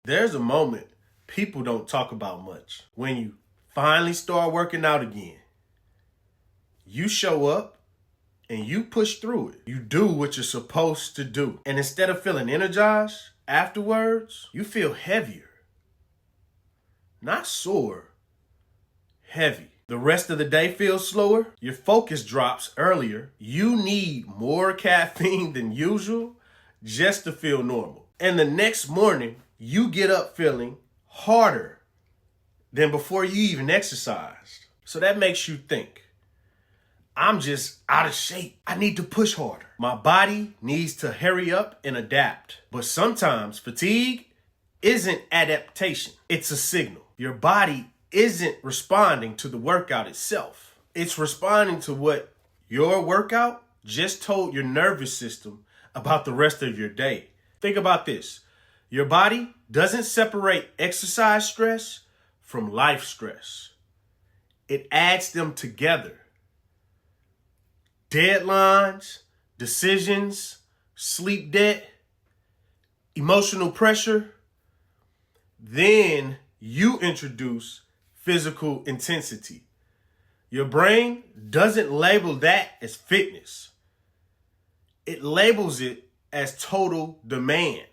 There's a moment people don't talk about much. When you finally start working out again, you show up and you push through it. You do what you're supposed to do. And instead of feeling energized afterwards, you feel heavier. Not sore, heavy. The rest of the day feels slower. Your focus drops earlier. You need more caffeine than usual just to feel normal. And the next morning, you get up feeling harder than before you even exercised. So that makes you think, I'm just out of shape. I need to push harder. My body needs to hurry up and adapt. But sometimes fatigue isn't adaptation. It's a signal. Your body isn't responding to the workout itself. It's responding to what your workout just told your nervous system about the rest of your day. Think about this. Your body doesn't separate exercise stress from life stress. It adds them together. Deadlines, decisions, sleep debt, emotional pressure. Then you introduce physical intensity. Your brain doesn't label that as fitness. It labels it as total demand.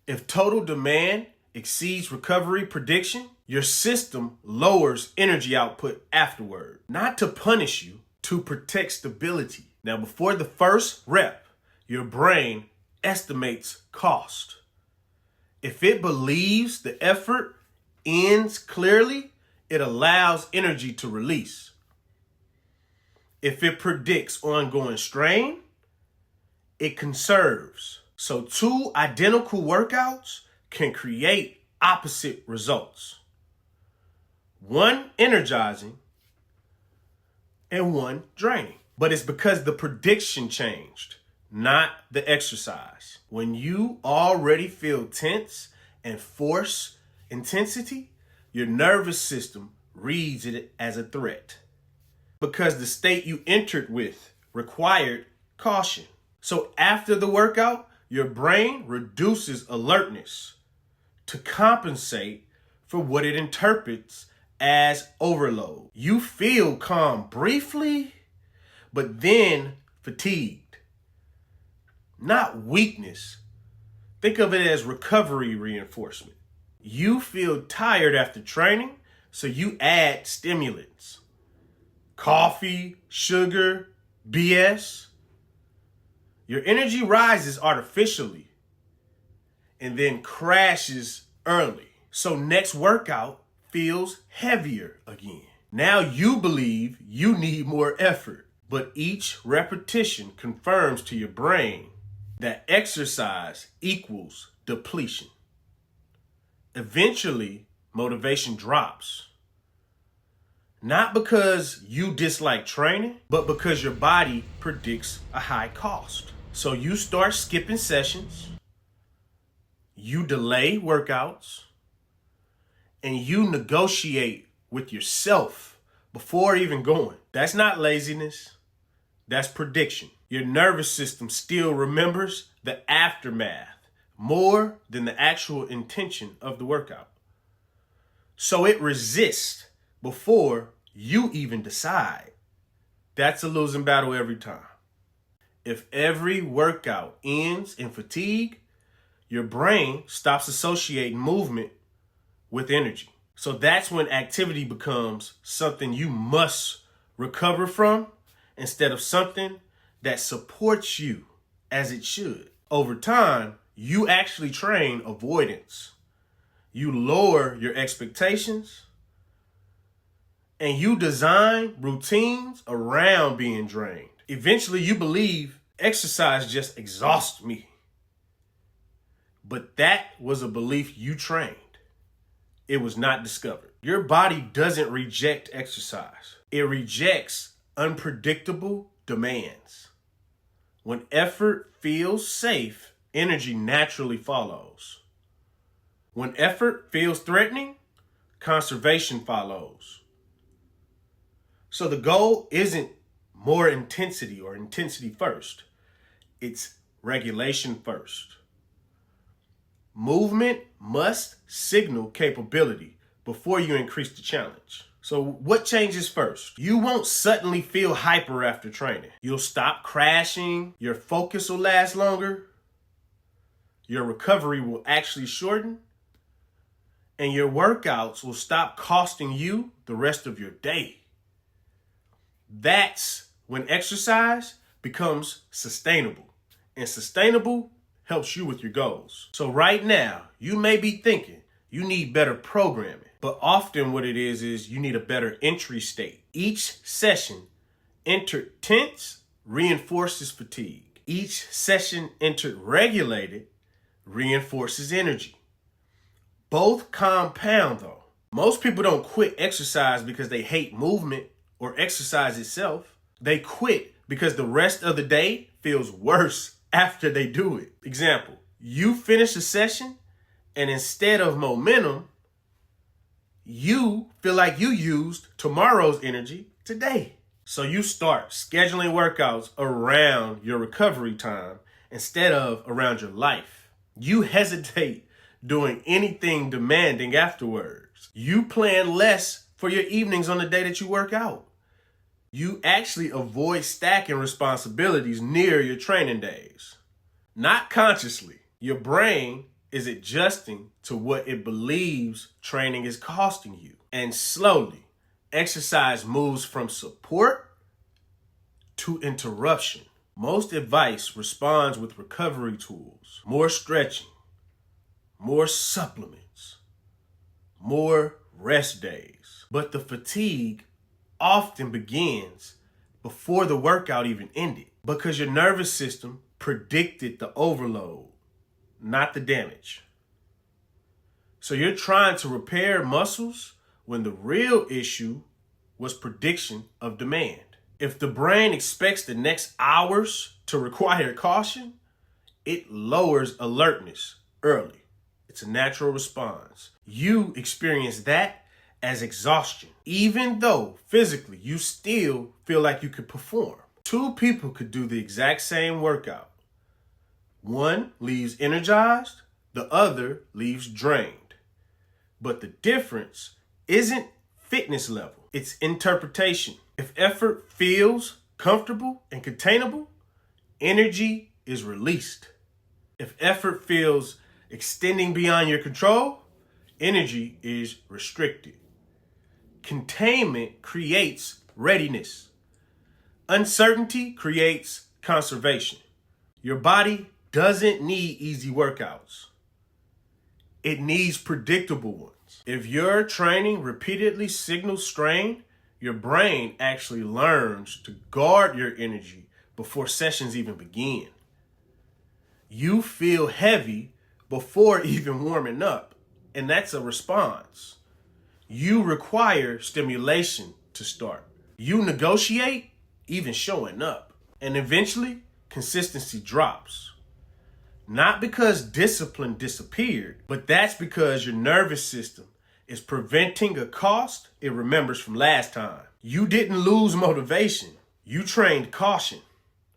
If total demand exceeds recovery prediction, your system lowers energy output afterward. Not to punish you, to protect stability. Now, before the first rep, your brain estimates cost. If it believes the effort ends clearly, it allows energy to release. If it predicts ongoing strain, it conserves. So 2 identical workouts can create opposite results. One energizing and one draining. But it's because the prediction changed, not the exercise. When you already feel tense and force intensity, your nervous system reads it as a threat because the state you entered with required caution. So after the workout, your brain reduces alertness to compensate for what it interprets as overload. You feel calm briefly, but then fatigued. Not weakness. Think of it as recovery reinforcement. You feel tired after training, so you add stimulants. Coffee, sugar, BS. Your energy rises artificially and then crashes early. So next workout feels heavier again. Now you believe you need more effort, but each repetition confirms to your brain that exercise equals depletion. Eventually, motivation drops. Not because you dislike training, but because your body predicts a high cost. So you start skipping sessions, you delay workouts, and you negotiate with yourself before even going. That's not laziness. That's prediction. Your nervous system still remembers the aftermath more than the actual intention of the workout. So it resists before you even decide. That's a losing battle every time. If every workout ends in fatigue, your brain stops associating movement with energy. So that's when activity becomes something you must recover from instead of something that supports you as it should. Over time, you actually train avoidance. You lower your expectations and you design routines around being drained. Eventually, you believe exercise just exhausts me. But that was a belief you trained. It was not discovered. Your body doesn't reject exercise. It rejects unpredictable demands. When effort feels safe, energy naturally follows. When effort feels threatening, conservation follows. So the goal isn't more intensity or intensity first. It's regulation first. movement must signal capability before you increase the challenge. So what changes first? You won't suddenly feel hyper after training. You'll stop crashing, your focus will last longer, your recovery will actually shorten, and your workouts will stop costing you the rest of your day. That's when exercise becomes sustainable, and sustainable helps you with your goals. So right now, you may be thinking you need better programming, but often what it is you need a better entry state. Each session entered tense reinforces fatigue. Each session entered regulated reinforces energy. Both compound though. Most people don't quit exercise because they hate movement or exercise itself. They quit because the rest of the day feels worse after they do it. Example, you finish a session and instead of momentum, you feel like you used tomorrow's energy today. So you start scheduling workouts around your recovery time instead of around your life. You hesitate doing anything demanding afterwards. You plan less for your evenings on the day that you work out. You actually avoid stacking responsibilities near your training days. Not consciously. Your brain is adjusting to what it believes training is costing you. And slowly, exercise moves from support to interruption. Most advice responds with recovery tools, more stretching, more supplements, more rest days. But the fatigue often begins before the workout even ended because your nervous system predicted the overload, not the damage. So you're trying to repair muscles when the real issue was prediction of demand. If the brain expects the next hours to require caution, it lowers alertness early. It's a natural response. You experience that as exhaustion, even though physically you still feel like you could perform. Two people could do the exact same workout. One leaves energized, the other leaves drained. But the difference isn't fitness level, it's interpretation. If effort feels comfortable and containable, energy is released. If effort feels extending beyond your control, energy is restricted. Containment creates readiness. Uncertainty creates conservation. Your body doesn't need easy workouts. It needs predictable ones. If your training repeatedly signals strain, your brain actually learns to guard your energy before sessions even begin. You feel heavy before even warming up, and that's a response. You require stimulation to start. You negotiate even showing up, and eventually consistency drops. Not because discipline disappeared, but that's because your nervous system is preventing a cost it remembers from last time. You didn't lose motivation. You trained caution.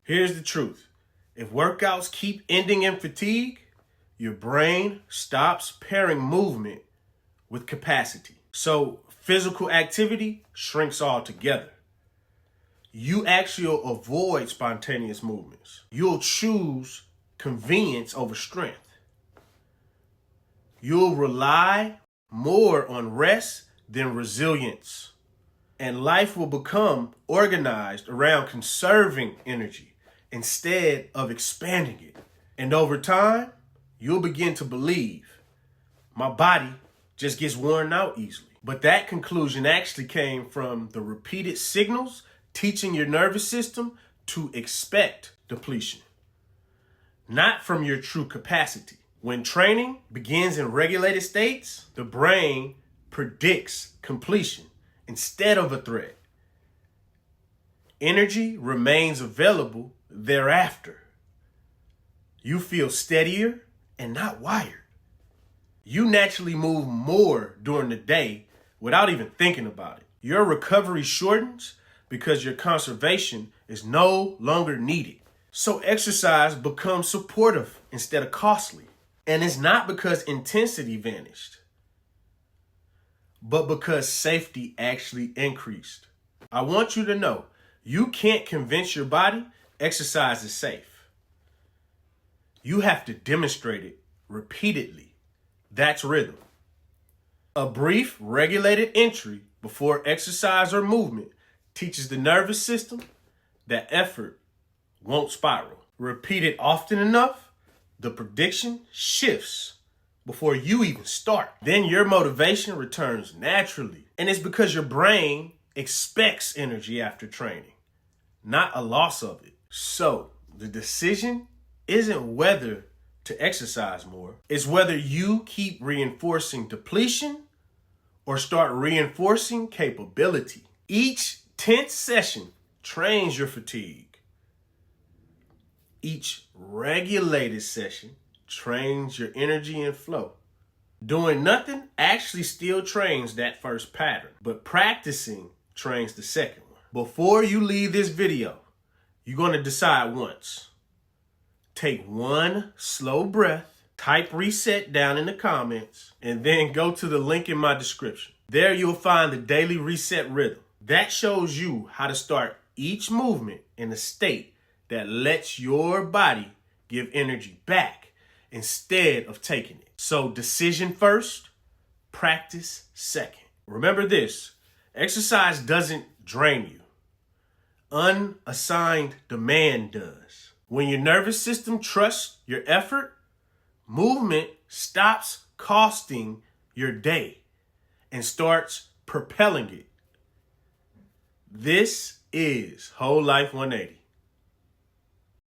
Here's the truth. If workouts keep ending in fatigue, your brain stops pairing movement with capacity. So physical activity shrinks altogether. You actually avoid spontaneous movements. You'll choose convenience over strength. You'll rely more on rest than resilience. And life will become organized around conserving energy instead of expanding it. And over time, you'll begin to believe, my body just gets worn out easily. But that conclusion actually came from the repeated signals teaching your nervous system to expect depletion, not from your true capacity. When training begins in regulated states, the brain predicts completion instead of a threat. Energy remains available thereafter. You feel steadier and not wired. You naturally move more during the day without even thinking about it. Your recovery shortens because your conservation is no longer needed. So exercise becomes supportive instead of costly. And it's not because intensity vanished, but because safety actually increased. I want you to know, you can't convince your body exercise is safe. You have to demonstrate it repeatedly. That's rhythm. A brief, regulated entry before exercise or movement teaches the nervous system that effort won't spiral. Repeat it often enough, the prediction shifts before you even start. Then your motivation returns naturally. And it's because your brain expects energy after training, not a loss of it. So the decision isn't whether to exercise more. It's whether you keep reinforcing depletion or start reinforcing capability. Each 10th session trains your fatigue. Each regulated session trains your energy and flow. Doing nothing actually still trains that first pattern, but practicing trains the second one. Before you leave this video, you're going to decide once. Take one slow breath, type reset down in the comments, and then go to the link in my description. There you'll find the daily reset rhythm. That shows you how to start each movement in a state that lets your body give energy back instead of taking it. So decision first, practice second. Remember this, exercise doesn't drain you. Unassigned demand does. When your nervous system trusts your effort, movement stops costing your day and starts propelling it. This is Whole Life 180.